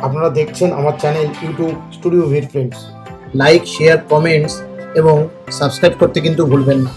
আপনারা দেখছেন আমার চ্যানেল ইউটিউব স্টুডিও ভির ফ্রেন্ডস। লাইক, শেয়ার, কমেন্টস এবং সাবস্ক্রাইব করতে কিন্তু ভুলবেন না।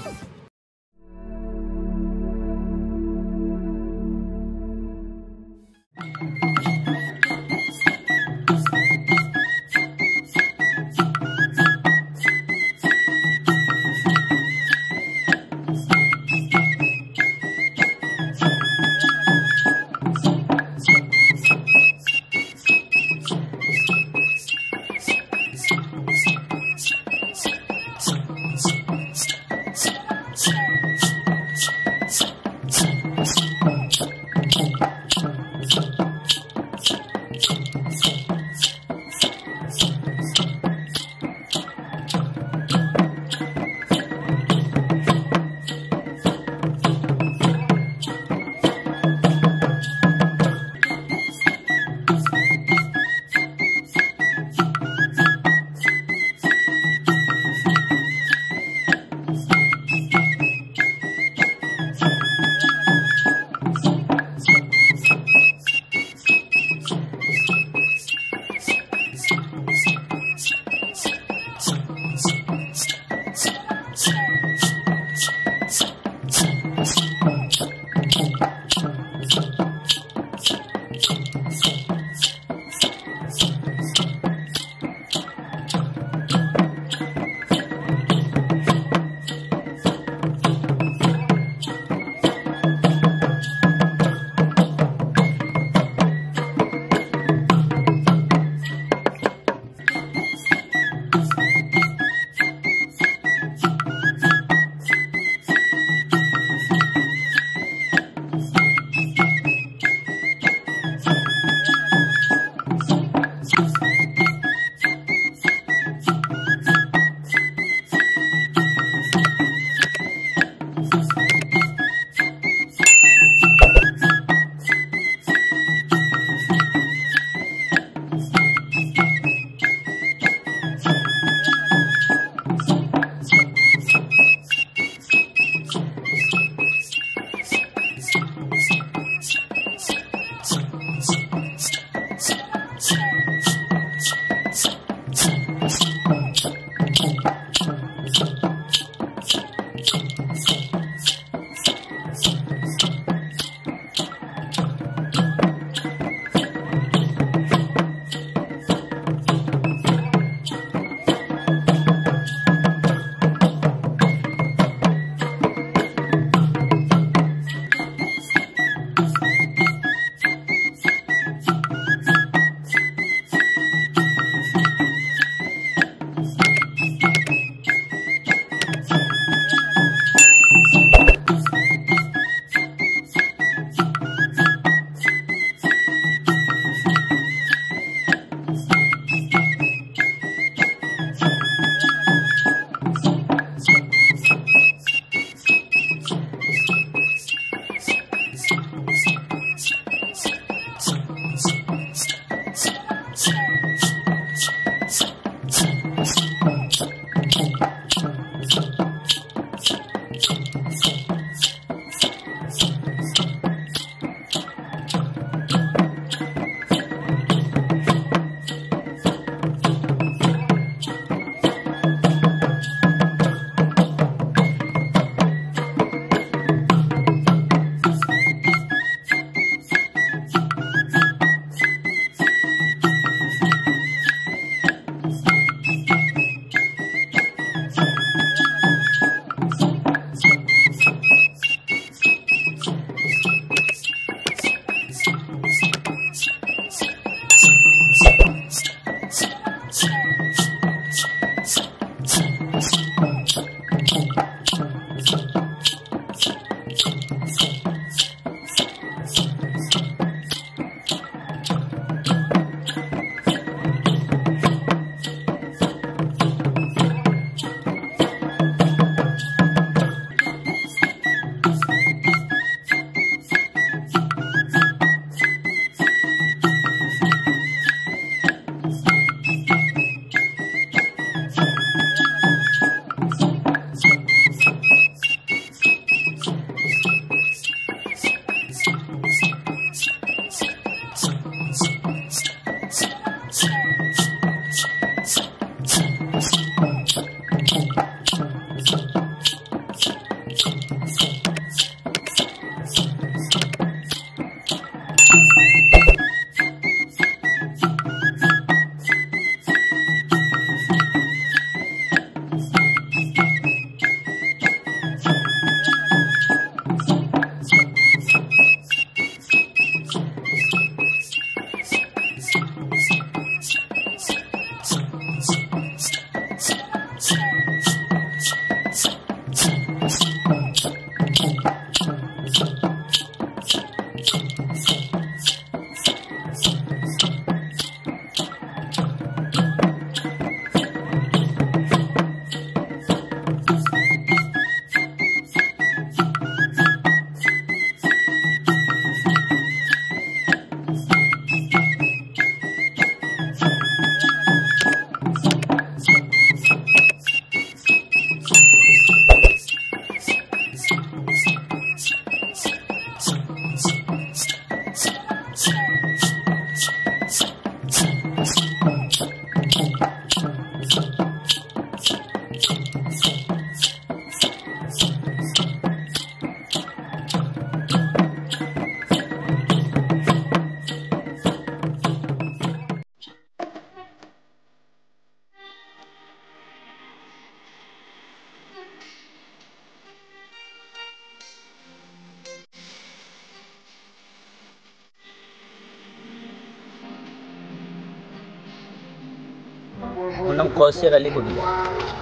নাম কৌশিক আলী কবিতা।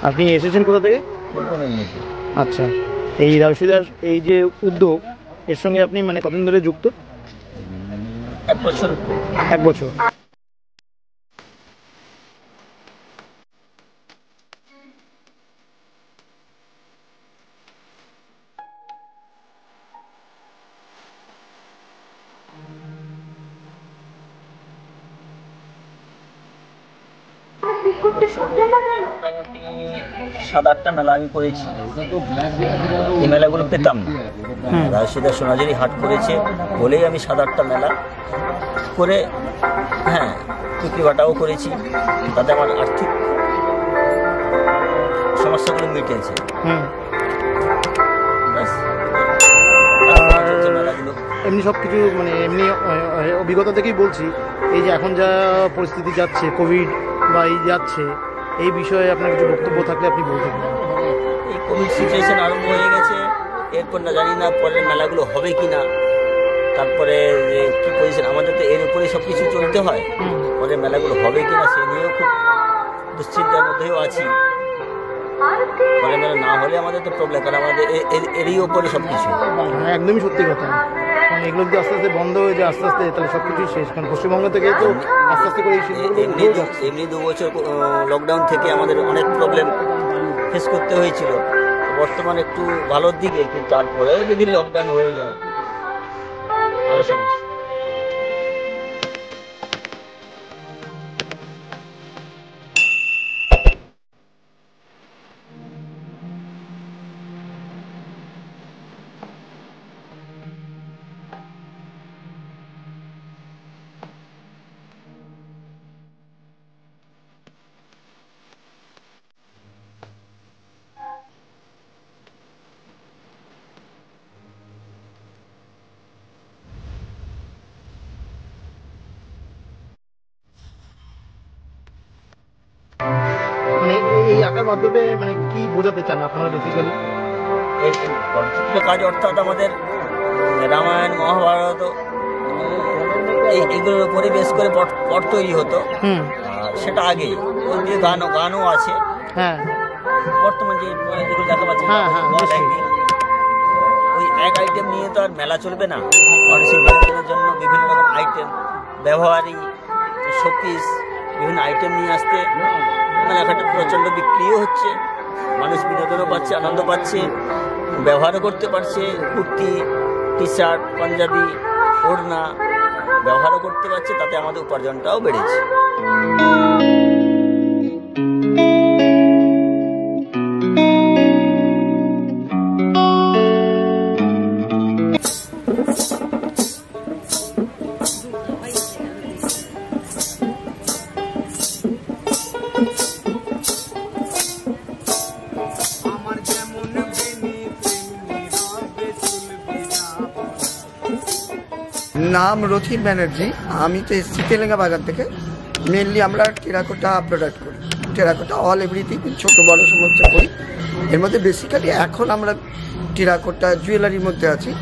আপনি এসেছেন কোথা থেকে? আচ্ছা, এই রাজশিদার এই যে উদ্যোগ, এর সঙ্গে আপনি মানে কতদিন ধরে যুক্ত? 1 বছর। 1 বছর। মোটামুটি 7-8টা মেলা আমি করেছি। এই মেলাগুলো পেতাম না, রাজশিদা সোনাঝুরি হাট করেছে বলেই আমি 7-8টা মেলা করে বিক্রি বাটাও করেছি। তাতে আমার আর্থিক সমস্যাগুলো মিটেছে। এমনি সব কিছু মানে এমনি অভিজ্ঞতা থেকেই বলছি, এই যে এখন যা পরিস্থিতি যাচ্ছে, কোভিড বা এই যাচ্ছে, এই বিষয়ে আপনার কিছু বক্তব্য থাকলে আপনি বলতে পারেন। এই কোভিড সিচুয়েশন আরম্ভ হয়ে গেছে, এরপর না জানি না পরের মেলাগুলো হবে কি না, তারপরে যে কী পজিশন, আমাদের তো এর উপরেই সব কিছু চলতে হয়। পরের মেলাগুলো হবে কি না সে নিয়েও খুব দুশ্চিন্তার মধ্যেও আছি। পরের মেলা না হলে আমাদের তো প্রবলেম, কারণ আমাদের এরই ওপরে সব কিছু। একদমই সত্যি কথা, কারণ এগুলো যদি আস্তে আস্তে বন্ধ হয়ে যায় আস্তে আস্তে, তাহলে সব কিছুই শেষ। কারণ পশ্চিমবঙ্গ থেকে তো আস্তে আস্তে করে এমনি 2 বছর লকডাউন থেকে আমাদের অনেক প্রবলেম ফেস করতে হয়েছিল। বর্তমানে একটু ভালোর দিকে, কিন্তু তারপরে যদি লকডাউন হয়ে যায় আরো সমস্যা। এই আঁকার মাধ্যমে মানে কি বোঝাতে চান আপনারা বেসিক্যালি? কাজ অর্থাৎ আমাদের রামায়ণ, মহাভারত এইগুলোর উপরে বেশ করে পট তৈরি হতো। আর সেটা আগে ওই দিয়ে গানও আছে। বর্তমান যে যেগুলো দেখা পাচ্ছি ওই এক আইটেম নিয়ে তো আর মেলা চলবে না। মানুষের বিনোদনের জন্য বিভিন্ন রকম আইটেম, ব্যবহারী শোপিস, বিভিন্ন আইটেম নিয়ে আসতে মেলাঘাটে প্রচণ্ড বিক্রিও হচ্ছে। মানুষ বিনোদনও পাচ্ছে, আনন্দ পাচ্ছে, ব্যবহারও করতে পারছে। কুর্তি, টি শার্ট, পাঞ্জাবি, ওড়না ব্যবহারও করতে পারছে, তাতে আমাদের উপার্জনটাও বেড়েছে। নাম রথিন ব্যানার্জি। আমি তো এসছি তেলেঙ্গা বাগান থেকে। মেনলি আমরা টেরাকোটা প্রোডাক্ট করি, টেরাকোটা অল এভরিথিং, ছোটো বড়ো সমস্ত করি। এর মধ্যে বেসিক্যালি এখন আমরা টেরাকোটা জুয়েলারির মধ্যে আছি।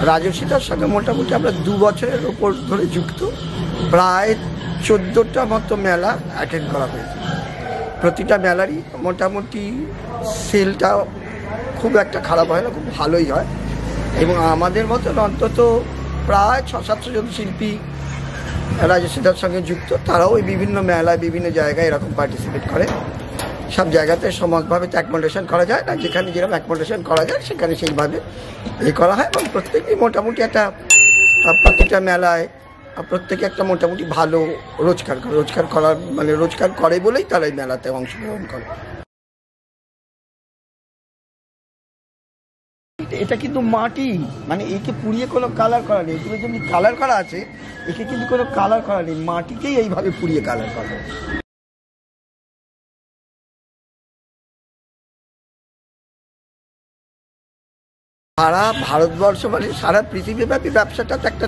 রাজশিদার সঙ্গে মোটামুটি আমরা 2 বছরের ওপর ধরে যুক্ত। প্রায় 14টা মতো মেলা অ্যাটেন্ড করা হয়েছে। প্রতিটা মেলারই মোটামুটি সেলটা খুব একটা খারাপ হয় না, খুব ভালোই হয়। এবং আমাদের মতন অন্তত প্রায় 600-700 জন শিল্পী রাজশিদার সঙ্গে যুক্ত। তারাও ওই বিভিন্ন মেলায় বিভিন্ন জায়গায় এরকম পার্টিসিপেট করে। সব জায়গাতে সমানভাবে তো অ্যাকোমোডেশন করা যায় না, যেখানে যেরকম অ্যাকোমোডেশন করা যায় সেখানে সেইভাবে করা হয়। এবং প্রত্যেকেই মোটামুটি একটা প্রত্যেকটা মেলায় প্রত্যেকে একটা মোটামুটি ভালো রোজগার করার মানে রোজগার করে বলেই তারা এই মেলাতে অংশগ্রহণ করে। এটা কিন্তু মাটি, মানে একে পুড়িয়ে কোনো কালার করা নেই। এগুলো যেমনি কালার করা আছে, একে কিন্তু কোনো কালার করা নেই, মাটিকেই এইভাবে পুড়িয়ে কালার করা। সারা ভারতবর্ষ মানে সারা পৃথিবীব্যাপী ব্যবসাটা তো একটা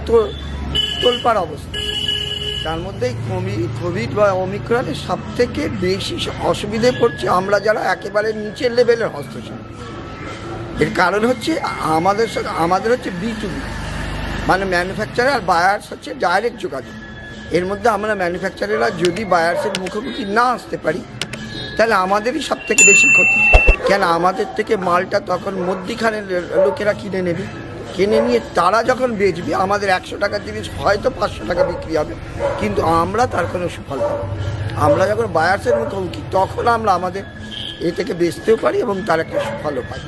তোলপাড় অবস্থা। তার মধ্যে কোভিড বা ওমিক্রনের সব থেকে বেশি অসুবিধে পড়ছে আমরা যারা একেবারে নিচের লেভেলের হস্তশিল্পী। এর কারণ হচ্ছে আমাদের হচ্ছে B2B, মানে ম্যানুফ্যাকচারার আর বায়ার্স হচ্ছে ডাইরেক্ট যোগাযোগ। এর মধ্যে আমরা ম্যানুফ্যাকচারাররা যদি বায়ার্সের মুখোমুখি না আসতে পারি তাহলে আমাদেরই সব থেকে বেশি ক্ষতি। কেন আমাদের থেকে মালটা তখন মধ্যিখানের লোকেরা কিনে নিয়ে তারা যখন বেচবে আমাদের 100 টাকার জিনিস হয়তো 500 টাকা বিক্রি হবে, কিন্তু আমরা তার কোনো সুফল পাবো। আমরা যখন বায়ার্সের মুখোমুখি তখন আমরা আমাদের এ থেকে বেচতেও পারি এবং তার একটা সুফলও পাই।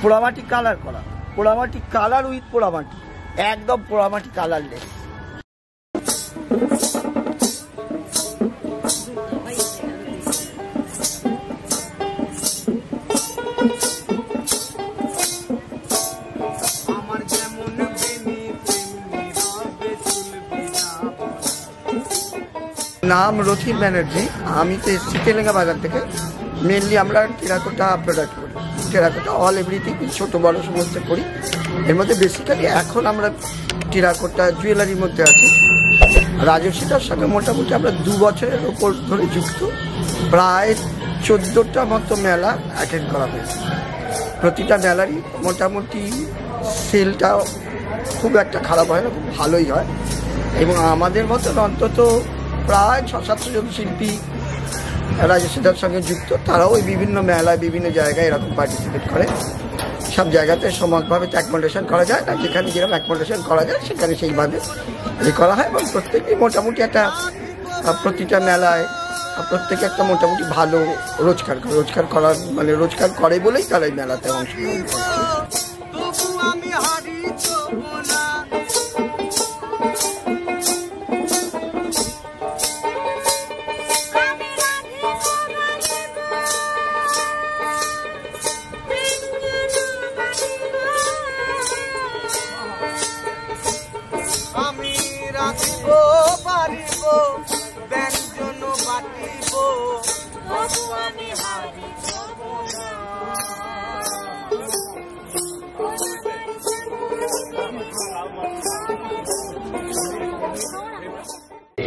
পোড়ামাটি কালার করা, পোড়ামাটি কালার উইথ পোড়ামাটি, একদম পোড়ামাটি কালারলেস। নাম রথিন ব্যানার্জি, আমি তো এসছি তেলেঙ্গা বাজার থেকে। মেনলি আমরা টেরাকোটা প্রোডাক্ট করি, টেরাকোটা অল এভরিথিং, ছোটো বড়ো সমস্ত করি। এর মধ্যে বেসিক্যালি এখন আমরা টেরাকোটা জুয়েলারির মধ্যে আছি। রাজস্বীটার সঙ্গে মোটামুটি আমরা 2 বছরের ওপর ধরে যুক্ত। প্রায় 14টা মতো মেলা অ্যাটেন্ড করা হয়েছে। প্রতিটা মেলারই মোটামুটি সেলটাও খুব একটা খারাপ হয় না, খুব ভালোই হয়। এবং আমাদের মতন অন্তত প্রায় 600-700 জন শিল্পী রাজস্বীটার সঙ্গে যুক্ত। তারাও ওই বিভিন্ন মেলায় বিভিন্ন জায়গায় এরকম পার্টিসিপেট করে। সব জায়গাতে সমানভাবে তো অ্যাকোমোডেশন করা যায় না, যেখানে যেরকম অ্যাকোমোডেশন করা যায় সেখানে সেইভাবে করা হয়। এবং প্রত্যেকেই মোটামুটি একটা প্রতিটা মেলায় প্রত্যেকে একটা মোটামুটি ভালো রোজগার করার মানে রোজগার করে বলেই তারা এই মেলাতে অংশগ্রহণ করে।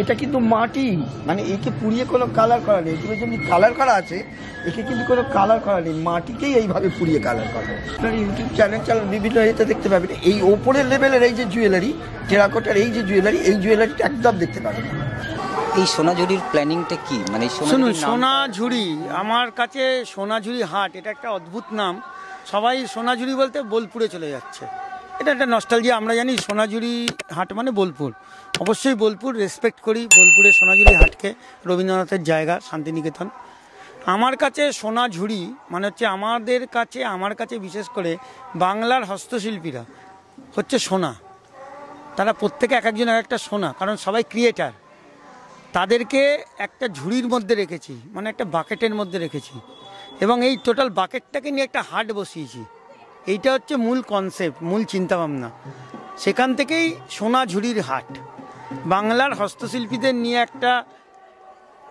এটা কিন্তু মাটি, মানে একে পুড়িয়ে কোনো কালার করা নেই। এগুলো যেমনি কালার করা আছে, একে কিন্তু কোনো কালার করা নেই, মাটিকেই এইভাবে পুড়িয়ে কালার করা। আপনার ইউটিউব চ্যানেল বিভিন্ন এতে দেখতে পাবেন। এই ওপরের লেভেলের এই যে জুয়েলারি, টেরাকোটার এই যে জুয়েলারিটা একদম দেখতে পাবেন। এই সোনাঝুরির প্ল্যানিংটা কি? মানে শুনুন, সোনাঝুরি আমার কাছে সোনাঝুরি হাট, এটা একটা অদ্ভুত নাম। সবাই সোনাঝুরি বলতে বোলপুরে চলে যাচ্ছে, এটা একটা নস্টালজিয়া। আমরা জানি সোনাঝুরি হাট মানে বোলপুর, অবশ্যই বোলপুর রেসপেক্ট করি, বোলপুরের সোনাঝুরি হাটকে, রবীন্দ্রনাথের জায়গা, শান্তিনিকেতন। আমার কাছে সোনাঝুরি মানে হচ্ছে আমার কাছে বিশেষ করে বাংলার হস্তশিল্পীরা হচ্ছে সোনা। তারা প্রত্যেকে এক একজন এক একটা সোনা, কারণ সবাই ক্রিয়েটার। তাদেরকে একটা ঝুড়ির মধ্যে রেখেছি, মানে একটা বাকেটের মধ্যে রেখেছি, এবং এই টোটাল বাকেটটাকে নিয়ে একটা হাট বসিয়েছি। এইটা হচ্ছে মূল কনসেপ্ট, মূল চিন্তাভাবনা। সেখান থেকেই সোনাঝুরির হাট। বাংলার হস্তশিল্পীদের নিয়ে একটা,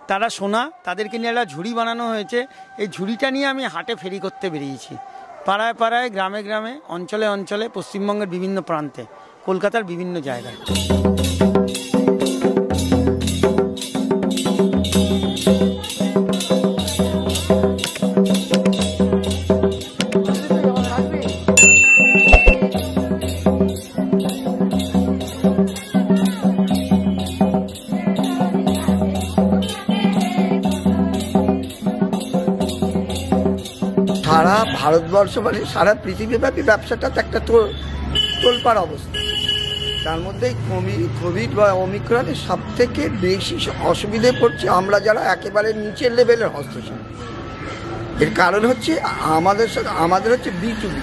তারা সোনা, তাদেরকে নিয়ে একটা ঝুড়ি বানানো হয়েছে। এই ঝুড়িটা নিয়ে আমি হাটে ফেরি করতে বেরিয়েছি, পাড়ায় পাড়ায়, গ্রামে গ্রামে, অঞ্চলে অঞ্চলে, পশ্চিমবঙ্গের বিভিন্ন প্রান্তে, কলকাতার বিভিন্ন জায়গায়। সারা ভারতবর্ষ মানে সারা পৃথিবীব্যাপী ব্যবসাটা তো একটা তোলপাড় অবস্থা। তার মধ্যে কোভিড বা ওমিক্রনের সব থেকে বেশি অসুবিধে পড়ছে আমরা যারা একেবারে নিচের লেভেলের হস্তশিল্পী। এর কারণ হচ্ছে আমাদের হচ্ছে B2B,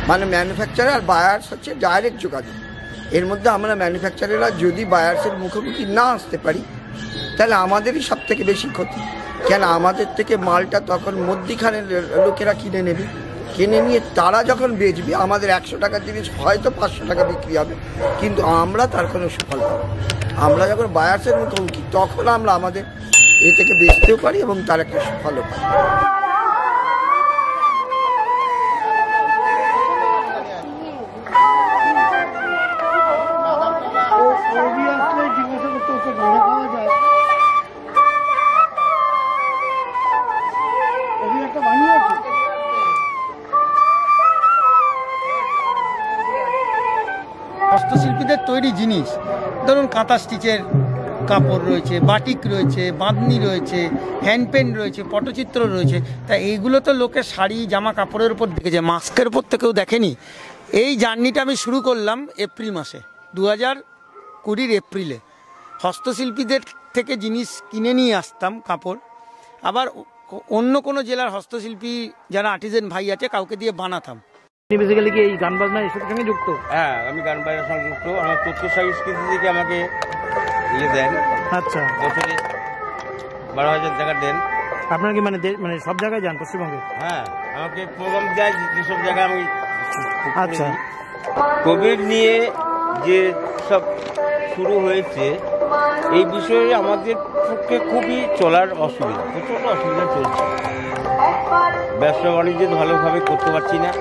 মানে ম্যানুফ্যাকচারার আর বায়ার্স হচ্ছে ডাইরেক্ট যোগাযোগ। এর মধ্যে আমরা ম্যানুফ্যাকচারাররা যদি বায়ার্সের মুখোমুখি না আসতে পারি তাহলে আমাদেরই সব থেকে বেশি ক্ষতি। কেন আমাদের থেকে মালটা তখন মধ্যিখানের লোকেরা কিনে নিয়ে তারা যখন বেচবে আমাদের 100 টাকার জিনিস হয়তো 500 টাকা বিক্রি হবে, কিন্তু আমরা তার কোনো সুফল পাবো। আমরা যখন বায়ার্সের মুখোমুখি তখন আমরা আমাদের এ থেকে বেচতেও পারি এবং তার একটা সুফলও পাই। ওকে গাঁজা খাওয়া যায়, এদিকে একটা বানিয়েছে। হস্তশিল্পীদের তৈরি জিনিস, ধরুন কাঁথা স্টিচের কাপড় রয়েছে, বাটিক রয়েছে, বাঁধনি রয়েছে, হ্যান্ড পেন্ট রয়েছে, পটচিত্র রয়েছে। তা এইগুলো তো লোকে শাড়ি জামা কাপড়ের উপর দেখেছে, মাস্কের উপর তো কেউ দেখেনি। এই জার্নিটা আমি শুরু করলাম এপ্রিল মাসে, 2020 এপ্রিলে। হস্তশিল্পীদের থেকে জিনিস কিনে নিয়ে আসতাম কাপড়, আবার অন্য কোনো জেলার হস্তশিল্পী যারা আর্টিজেন ভাই আছে কাউকে দিয়ে বানাতাম। বেসিক্যালি কি এই গান বাজনা এসবের সঙ্গে যুক্ত? হ্যাঁ, আমি গান বাজনার সঙ্গে যুক্ত। আমার তথ্য সংস্কৃতি থেকে আমাকে দেন, আচ্ছা, বছরে 12,000 টাকা দেন। আপনার কি মানে সব জায়গায় যান পশ্চিমবঙ্গে? হ্যাঁ, আমাকে প্রোগ্রাম দেয় যেসব জায়গায় আমি। আচ্ছা, কোভিড নিয়ে যে সব শুরু হয়েছে এই বিষয়ে আমাদের পক্ষে খুবই চলার অসুবিধা, প্রচণ্ড অসুবিধা চলছে। ব্যবসা বাণিজ্য ভালোভাবে করতে পারছি না,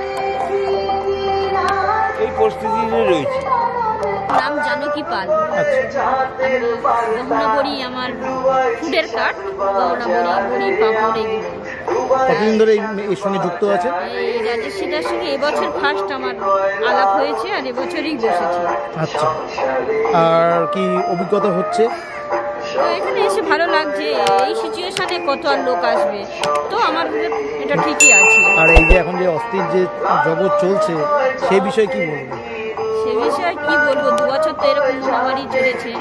এই পরিস্থিতিতে রয়েছে। নাম জানকী পাল। আমি গহনা বড়ি, আমার ফুডের কার্ড, গহনা বড়ি, পাপড়, এগুলো। কতদিন ধরে এর সঙ্গে যুক্ত আছে? এই রাজস্বীদার সঙ্গে এবছর ফার্স্ট আমার আলাপ হয়েছে, আর এবছরই বসেছি। আচ্ছা, আর কি অভিজ্ঞতা হচ্ছে? তো এখানে এসে ভালো লাগছে। এই সিচুয়েশনে কত আর লোক আসবে, তো আমার এটা ঠিকই আছে। আর এই যে এখন যে অস্থির যে জগৎ চলছে সেই বিষয়ে কি বলবো? সে বিষয়ে কি বলবো, 2 বছর তো এরকম মহামারী চলেছে,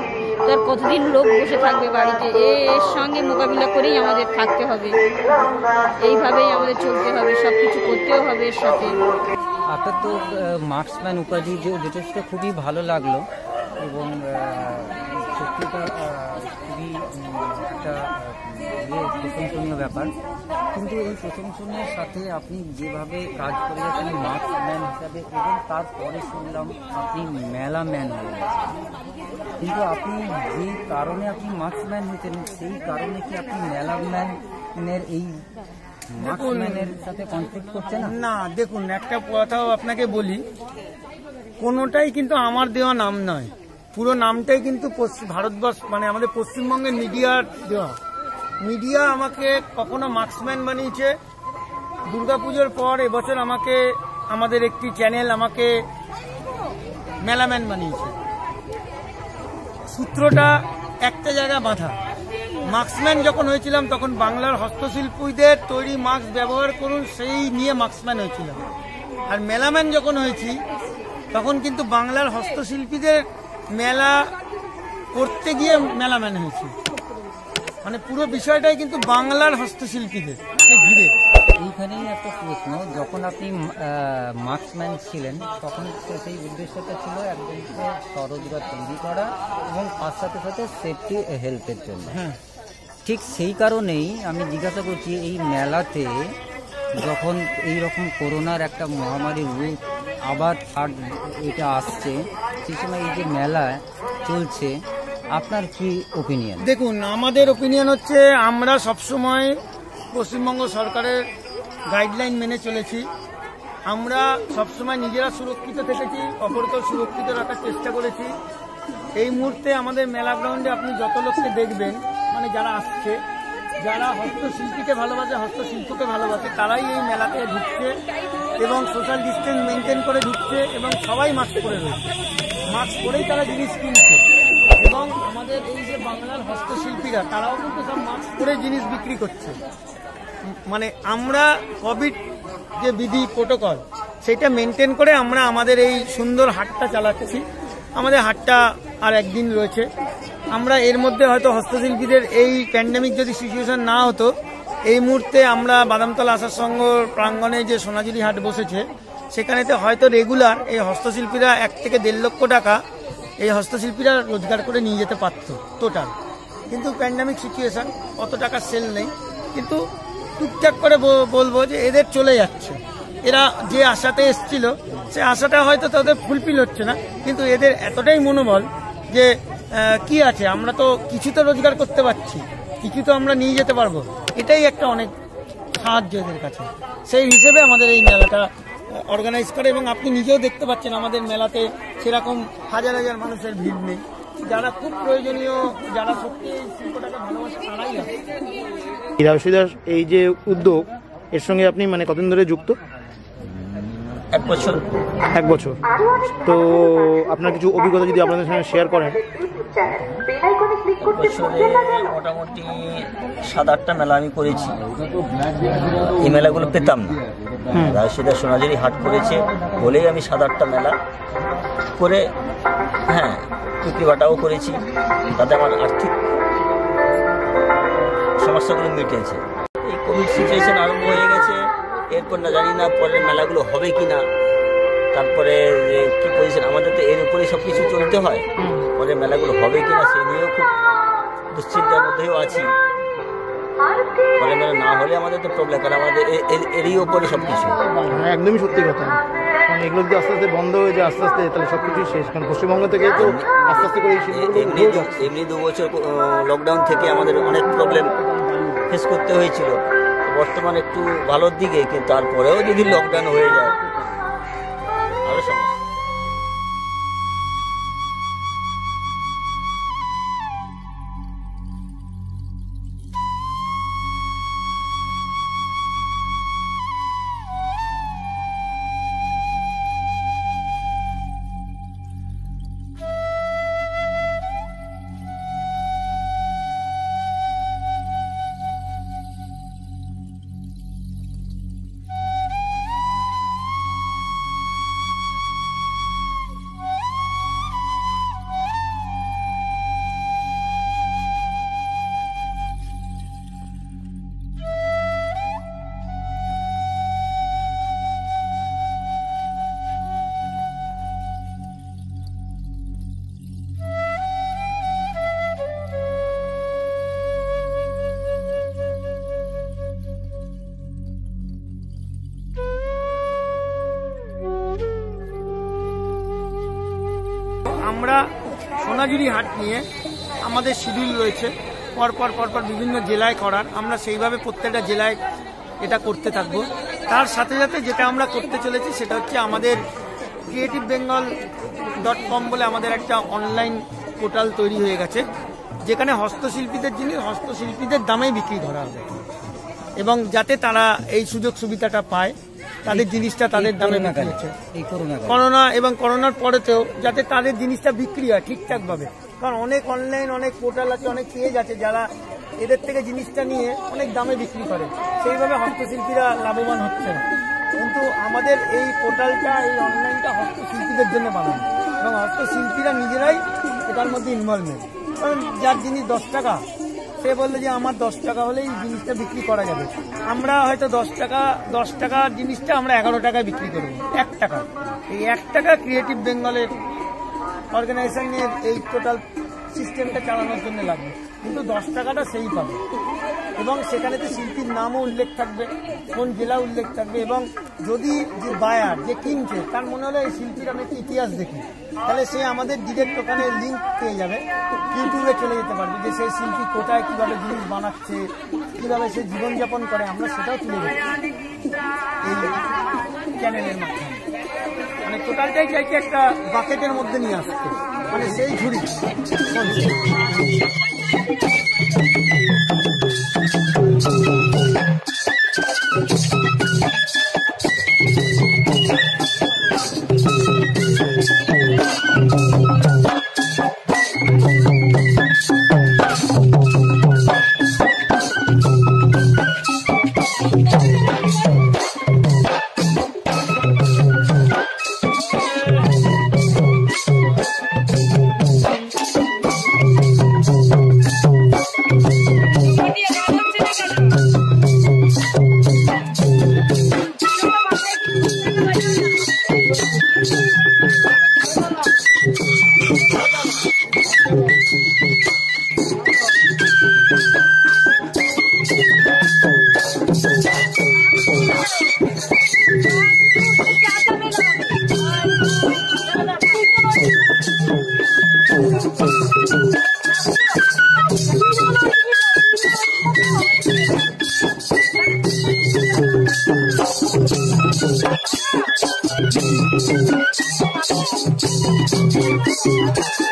তো আর কতদিন লোক বসে থাকবে বাড়িতে? এর সঙ্গে মোকাবিলা করেই আমাদের থাকতে হবে, এইভাবেই আমাদের চলতে হবে, সব কিছু করতেও হবে এর সাথে। আপনার তো মার্কসম্যান উপাধি যেটা সেটা খুবই ভালো লাগলো, এবং সত্যিটা খুবই একটা প্রশংসনীয় ব্যাপার। কিন্তু এই প্রশংসনীয় সাথে আপনি যেভাবে কাজ করে যাচ্ছেন মার্কসম্যান হিসাবে, এবং তারপরে শুনলাম আপনি মেলাম্যান হয়ে গেছেন। কিন্তু আপনি যে কারণে আপনি মার্কসম্যান হয়েছেন সেই কারণে কি আপনি মেলাম্যানের এই মার্কসম্যানের সাথে কনফ্লিক্ট করছেন না? না, দেখুন একটা কথাও আপনাকে বলি, কোনোটাই কিন্তু আমার দেওয়া নাম নয়। পুরো নামটাই কিন্তু ভারতবর্ষ মানে আমাদের পশ্চিমবঙ্গের মিডিয়ার দেওয়া। মিডিয়া আমাকে কখনো মার্কসম্যান বানিয়েছে, দুর্গাপুজোর পর এবছর আমাকে আমাদের একটি চ্যানেল আমাকে মেলাম্যান বানিয়েছে। সূত্রটা একটা জায়গা বাঁধা। মার্কসম্যান যখন হয়েছিলাম তখন বাংলার হস্তশিল্পীদের তৈরি মাস্ক ব্যবহার করুন সেই নিয়ে মার্কসম্যান হয়েছিলাম। আর মেলাম্যান যখন হয়েছি তখন কিন্তু বাংলার হস্তশিল্পীদের মেলা করতে গিয়ে মেলাম্যান হয়েছি। মানে পুরো বিষয়টাই কিন্তু বাংলার হস্তশিল্পীদের ঘিরে। এইখানেই একটা প্রশ্ন, যখন আপনি মার্কসম্যান ছিলেন তখন সেই উদ্দেশ্যটা ছিল একদম স্বরোজগার তৈরি করা এবং তার সাথে সাথে সেফটি হেলথের জন্য। ঠিক সেই কারণেই আমি জিজ্ঞাসা করছি, এই মেলাতে যখন এই রকম করোনার একটা মহামারীর রূপ আবার এটা আসছে, সেই সময় এই যে মেলা চলছে, আপনার কি ওপিনিয়ন? দেখুন, আমাদের ওপিনিয়ন হচ্ছে আমরা সবসময় পশ্চিমবঙ্গ সরকারের গাইডলাইন মেনে চলেছি। আমরা সবসময় নিজেরা সুরক্ষিত থেকেছি, অপরকে সুরক্ষিত রাখার চেষ্টা করেছি। এই মুহূর্তে আমাদের মেলা গ্রাউন্ডে আপনি যত লোককে দেখবেন, মানে যারা আসছে, যারা হস্তশিল্পীকে ভালোবাসে, হস্তশিল্পকে ভালোবাসে, তারাই এই মেলাতে ঢুকছে এবং সোশ্যাল ডিস্টেন্স মেনটেন করে ঢুকছে এবং সবাই মাস্ক পরে রয়েছে। মাস্ক পরেই তারা জিনিস কিনছে এবং আমাদের এই যে বাংলার হস্তশিল্পীরা তারাও কিন্তু সব মাস্ক পরে জিনিস বিক্রি করছে। মানে আমরা কোভিড যে বিধি প্রোটোকল সেটা মেনটেন করে আমরা আমাদের এই সুন্দর হাটটা চালাচ্ছি। আমাদের হাটটা আর একদিন রয়েছে। আমরা এর মধ্যে হয়তো হস্তশিল্পীদের এই প্যান্ডেমিক যদি সিচুয়েশন না হতো, এই মুহূর্তে আমরা বাদামতলা আশার সংঘ প্রাঙ্গণে যে সোনাঝুরি হাট বসেছে সেখানেতে হয়তো রেগুলার এই হস্তশিল্পীরা 1 থেকে 1.5 লক্ষ টাকা এই হস্তশিল্পীরা রোজগার করে নিয়ে যেতে পারতো টোটাল। কিন্তু প্যান্ডেমিক সিচুয়েশন, অত টাকা সেল নেই। কিন্তু টুকটাক করে বলবো যে এদের চলে যাচ্ছে। এরা যে আশাতে এসছিল সে আশাটা হয়তো তাদের ফুলফিল হচ্ছে না, কিন্তু এদের এতটাই মনোবল যে কি আছে, আমরা তো কিছু তো রোজগার করতে পারছি, কিছু তো আমরা নিয়ে যেতে পারবো। এটাই একটা অনেক সাহায্য এদের কাছে। সেই হিসেবে আমাদের এই মেলাটা অর্গানাইজ করে এবং আপনি নিজেও দেখতে পাচ্ছেন আমাদের মেলাতে সেরকম হাজার হাজার মানুষের ভিড় নেই। যারা খুব প্রয়োজনীয়, যারা সত্যি এই শিল্পটাকে ভালোবাসে তারাই আছে। এই রাজস্বীদার এই যে উদ্যোগ, এর সঙ্গে আপনি মানে কতদিন ধরে যুক্ত? 1 বছর। 1 বছর। তো আপনার কিছু অভিজ্ঞতা যদি আপনাদের সঙ্গে শেয়ার করেন। 1 বছরে মোটামুটি 7-8টা মেলা আমি করেছি। এই মেলাগুলো পেতাম না, রাজস্বীদার সোনাঝুরি হাট করেছে বলেই আমি 7-8টা মেলা করে, হ্যাঁ, বিক্রি বাটাও করেছি। তাতে আমার আর্থিক সমস্যাগুলো মিটেছে। এই কোভিড সিচুয়েশন আরম্ভ হয়ে গেছে, এরপর না জানি না পরের মেলাগুলো হবে কি না, তারপরে কি পজিশন, আমাদের তো এর উপরেই সব কিছু চলতে হয়। পরের মেলাগুলো হবে কি না সে নিয়েও খুব দুশ্চিন্তার মধ্যেও আছি। পরের মেলা না হলে আমাদের তো প্রবলেম, কারণ আমাদের এরই ওপরে সব কিছু। একদমই সত্যি কথা, কারণ এগুলো যদি আস্তে আস্তে বন্ধ হয়ে যায় আস্তে আস্তে, তাহলে সব কিছুই শেষ। কারণ পশ্চিমবঙ্গ থেকে তো আস্তে আস্তে করে এমনি 2 বছর লকডাউন থেকে আমাদের অনেক প্রবলেম ফেস করতে হয়েছিল। বর্তমানে একটু ভালোর দিকে, কিন্তু তারপরেও যদি লকডাউন হয়ে যায় আরো সমস্যা। আমরা সোনাঝুরি হাট নিয়ে আমাদের শিডিউল রয়েছে পরপর বিভিন্ন জেলায় করার। আমরা সেইভাবে প্রত্যেকটা জেলায় এটা করতে থাকবো। তার সাথে সাথে যেটা আমরা করতে চলেছি সেটা হচ্ছে আমাদের creativebengal.com বলে আমাদের একটা অনলাইন পোর্টাল তৈরি হয়ে গেছে, যেখানে হস্তশিল্পীদের জিনিস হস্তশিল্পীদের দামেই বিক্রি করা হবে, এবং যাতে তারা এই সুযোগ সুবিধাটা পায়, তাদের জিনিসটা তাদের দামে বিক্রি হচ্ছে। করোনা এবং করোনার পরেতেও যাতে তাদের জিনিসটা বিক্রি হয় ঠিকঠাকভাবে, কারণ অনেক অনলাইন অনেক পোর্টাল আছে, অনেক পেজ আছে যারা এদের থেকে জিনিসটা নিয়ে অনেক দামে বিক্রি করে, সেইভাবে হস্তশিল্পীরা লাভবান হচ্ছে না। কিন্তু আমাদের এই পোর্টালটা, এই অনলাইনটা হস্তশিল্পীদের জন্য বানানো, এবং হস্তশিল্পীরা নিজেরাই এটার মধ্যে ইনভলভমেন্ট। কারণ যার জিনিস 10 টাকা, সে বললে যে আমার 10 টাকা হলেই জিনিসটা বিক্রি করা যাবে, আমরা হয়তো 10 টাকার জিনিসটা আমরা 11 টাকায় বিক্রি করবো, 1 টাকা। এই 1 টাকা ক্রিয়েটিভ বেঙ্গলের অর্গানাইজেশন নিয়ে এই টোটাল সিস্টেমটা চালানোর জন্য লাগবে, কিন্তু 10 টাকাটা সেই পাবে, এবং সেখানেতে শিল্পীর নামও উল্লেখ থাকবে, কোন জেলা উল্লেখ থাকবে, এবং যদি যে বায়ার যে কিনছে তার মনে হলো এই শিল্পীর আমি একটা ইতিহাস দেখি, তাহলে সে আমাদের ডিরেক্ট ওখানে লিঙ্ক পেয়ে যাবে, ইউটিউবে চলে যেতে পারবে যে সেই শিল্পী কোথায় কীভাবে জিনিস বানাচ্ছে, কীভাবে সে জীবনযাপন করে, আমরা সেটাও তুলে দেবো এই চ্যানেলের মাধ্যমে। মানে টোটালটাই চাইছে একটা বাকেটের মধ্যে নিয়ে আসতে, মানে সেই ঝুড়ি।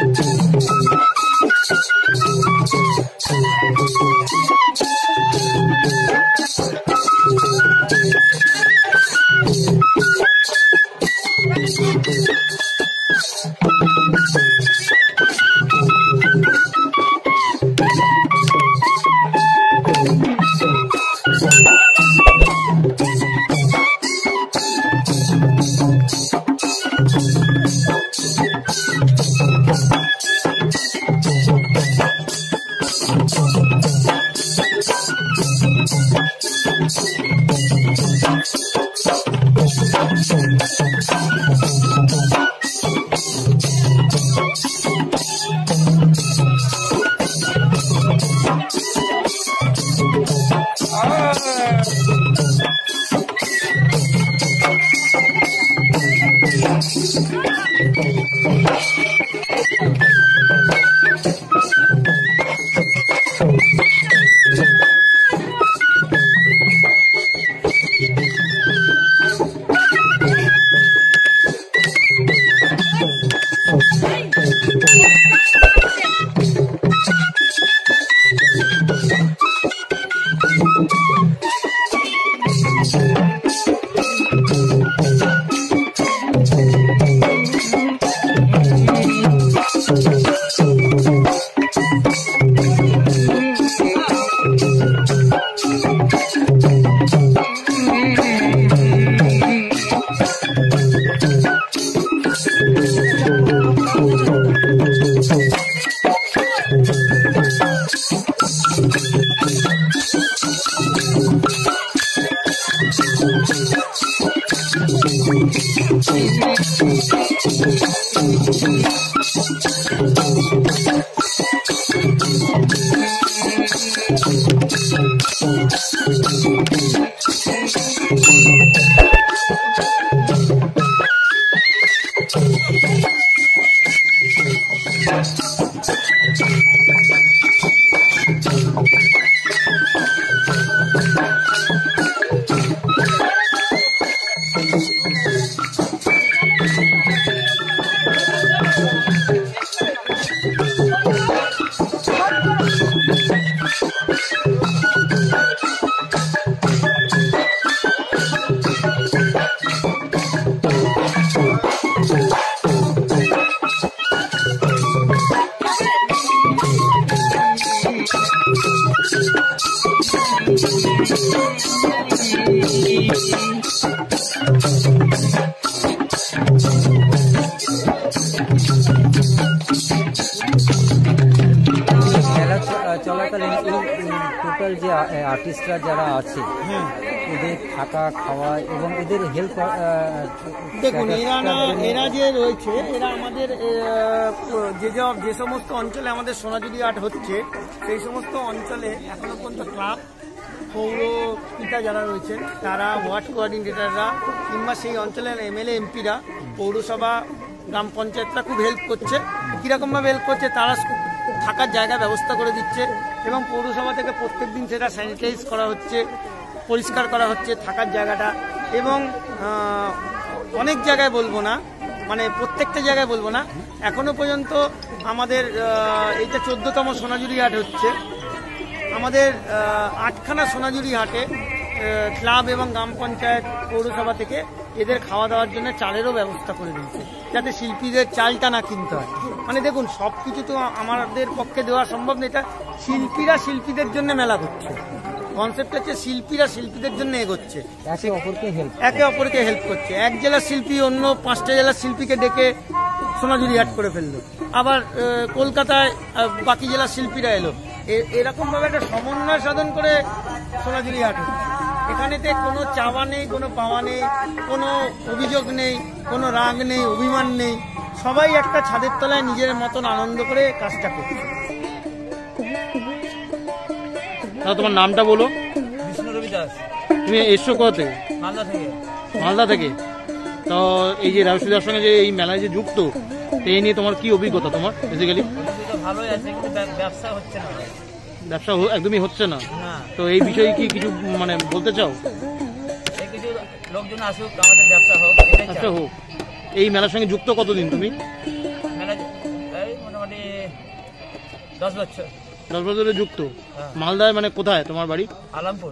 Thank you. মেলা চলাকালীন টোটাল যে আর্টিস্টরা যারা আছে এদের থাকা খাওয়া এবং এদের হেল্প দেখুন এরা যে রয়েছে এরা আমাদের যে সমস্ত অঞ্চলে আমাদের সোনাঝুরি আর্ট হচ্ছে সেই সমস্ত অঞ্চলে এখনো পর্যন্ত ক্লাব পৌর পিতা যারা রয়েছেন তারা ওয়ার্ড কোঅর্ডিনেটররা কিংবা সেই অঞ্চলের এমএলএ এমপিরা পৌরসভা গ্রাম পঞ্চায়েতরা খুব হেল্প করছে। কীরকমভাবে হেল্প করছে, তারা থাকার জায়গা ব্যবস্থা করে দিচ্ছে এবং পৌরসভা থেকে প্রত্যেক দিন সেটা স্যানিটাইজ করা হচ্ছে, পরিষ্কার করা হচ্ছে থাকার জায়গাটা। এবং অনেক জায়গায় বলবো না, মানে প্রত্যেকটা জায়গায় বলবো না, এখনো পর্যন্ত আমাদের এইটা 14তম সোনাঝুরি হাট হচ্ছে। আমাদের 8খানা সোনাঝুরি হাটে ক্লাব এবং গ্রাম পঞ্চায়েত পৌরসভা থেকে এদের খাওয়া দাওয়ার জন্য চালেরও ব্যবস্থা করে দিয়েছে, যাতে শিল্পীদের চালটা না কিনতে হয়। মানে দেখুন, সব কিছু তো আমাদের পক্ষে দেওয়া সম্ভব নয়, এটা শিল্পীরা শিল্পীদের জন্য মেলা করছে। কনসেপ্ট হচ্ছে শিল্পীরা শিল্পীদের জন্য এগোচ্ছে, একে অপরকে হেল্প করছে। এক জেলার শিল্পী অন্য 5টা জেলার শিল্পীকে ডেকে সোনাঝুরি হাট করে ফেললো, আবার কলকাতায় বাকি জেলার শিল্পীরা এলো, এরকমভাবে একটা সমন্বয় সাধন করে সোনাঝুরি হাট হচ্ছে। এখানেতে কোনো চাওয়া নেই, কোনো পাওয়া নেই, কোনো অভিযোগ নেই, কোনো রাগ নেই, অভিমান নেই, সবাই একটা ছাদের তলায় নিজের মতন আনন্দ করে কাজটা করছে। তোমার নামটা বলো। বিষ্ণু রবি দাস। তুমি এসছো কোথা থেকে? মালদা থেকে। মালদা থেকে। তো এই যে রাজস্বীদার সঙ্গে যে এই মেলায় যে যুক্ত, এই নিয়ে তোমার কি অভিজ্ঞতা? তোমার বেসিক্যালি ভালোই আছে, কিন্তু ব্যবসা হচ্ছে না। ব্যবসা একদমই হচ্ছে না, তো এই বিষয়ে কি কিছু মানে বলতে চাও? কিছু লোকজন আসুক, আমাদের ব্যবসা হোক, ব্যবসা হোক। এই মেলার সঙ্গে যুক্ত কতদিন তুমি? মেলা মোটামুটি 10 বছর। 10 বছরে যুক্ত। মালদায় মানে কোথায় তোমার বাড়ি? আলামপুর।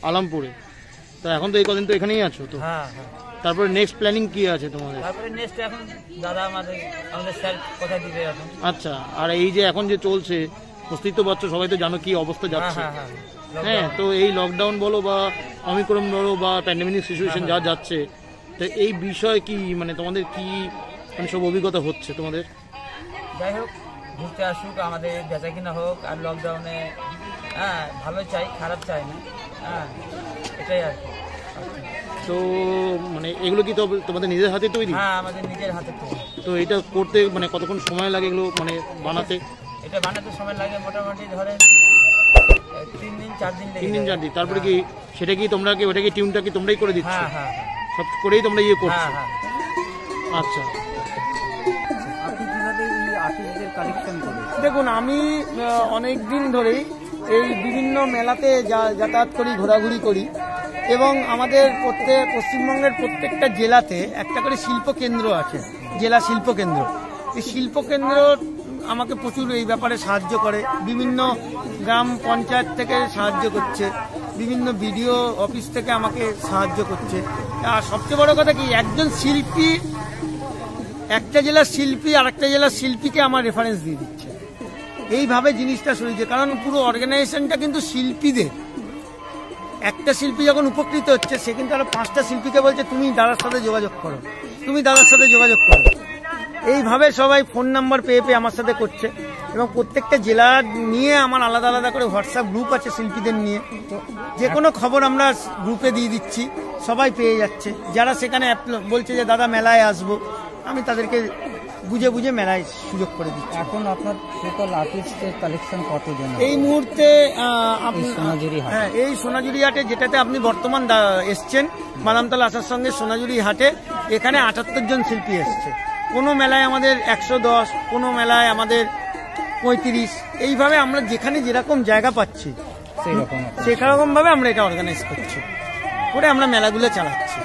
আলামপুরে। তো এখন তো এই কদিন তো এখানেই আছো তো? হ্যাঁ হ্যাঁ। তারপরে নেক্সট প্ল্যানিং কি আছে তোমাদের? তারপরে নেক্সট এখন দাদা আমাদের স্যার কথা দিবে এখন। আচ্ছা, আর এই যে এখন যে চলছে বুঝতেই তো পারছো, সবাই তো জানো কি অবস্থা যাচ্ছে। হ্যাঁ, তো এই লকডাউন বলো বা অমিক্রম বলো বা প্যান্ডেমিক সিচুয়েশন যা যাচ্ছে, তো এই বিষয়ে কি মানে তোমাদের কি মানে সব অভিজ্ঞতা হচ্ছে তোমাদের? যাই হোক, ঘুরতে আসুক, আমাদের বেচা কিনা হোক, আর লকডাউনে হ্যাঁ ভালো চাই, খারাপ চাই না। হ্যাঁ, এটাই আর কি। তো মানে এগুলো কি তোমাদের নিজের হাতে তৈরি? হ্যাঁ, আমাদের নিজের হাতে তৈরি। তো এটা করতে মানে কতক্ষণ সময় লাগে এগুলো মানে বানাতে? এটা বানাতে সময় লাগে মোটামুটি ধরেন 3 দিন 4 দিন। 3 দিন 4 দিন। তারপরে কি সেটা কি তোমরা কি ওটা কি টিউনটা কি তোমরাই করে দিচ্ছ? হ্যাঁ হ্যাঁ, সব করেই তোমরা ইয়ে করছো? হ্যাঁ। আচ্ছা, আপনি কিভাবে এই আর্টিস্টদের কালেকশন করেন? দেখুন, আমি অনেক দিন ধরেই এই বিভিন্ন মেলাতে যাতায়াত করি, ঘোরাঘুরি করি, এবং আমাদের পশ্চিমবঙ্গের প্রত্যেকটা জেলাতে একটা করে শিল্পকেন্দ্র আছে, জেলা শিল্পকেন্দ্র। এই শিল্পকেন্দ্র আমাকে প্রচুর এই ব্যাপারে সাহায্য করে, বিভিন্ন গ্রাম পঞ্চায়েত থেকে সাহায্য করছে, বিভিন্ন বিডিও অফিস থেকে আমাকে সাহায্য করছে। আর সবচেয়ে বড় কথা কি, একজন শিল্পী, একটা জেলার শিল্পী আর একটা জেলার শিল্পীকে আমার রেফারেন্স দিয়ে দিচ্ছে। এইভাবে জিনিসটা শুরু হয়েছে, কারণ পুরো অর্গানাইজেশনটা কিন্তু শিল্পীদের। একটা শিল্পী যখন উপকৃত হচ্ছে, সে কিন্তু আরো 5টা শিল্পীকে বলছে তুমি দাদার সাথে যোগাযোগ করো, তুমি দাদার সাথে যোগাযোগ করো। এইভাবে সবাই ফোন নাম্বার পেয়ে পেয়ে আমার সাথে করছে, এবং প্রত্যেকটা জেলা নিয়ে আমার আলাদা আলাদা করে হোয়াটসঅ্যাপ গ্রুপ আছে শিল্পীদের নিয়ে। তো যে কোনো খবর আমরা গ্রুপে দিয়ে দিচ্ছি, সবাই পেয়ে যাচ্ছে। যারা সেখানে বলছে যে দাদা মেলায় আসবো, আমি তাদেরকে বুঝে বুঝে মেলায় সুযোগ করে দিচ্ছি। এখন আপনার টোটাল আর্টিস্টের কালেকশন কতজন এই মুহূর্তে সোনাঝুরি হাট? হ্যাঁ, এই সোনাঝুরি হাটে, যেটাতে আপনি বর্তমান এসছেন বাদামতলা আসার সঙ্গে সোনাঝুরি হাটে, এখানে 78 জন শিল্পী এসছে। কোনো মেলায় আমাদের 110, কোনো মেলায় আমাদের 35। এইভাবে আমরা যেখানে যেরকম জায়গা পাচ্ছি সেরকম ভাবে আমরা এটা অর্গানাইজ করছি, করে আমরা মেলাগুলো চালাচ্ছি।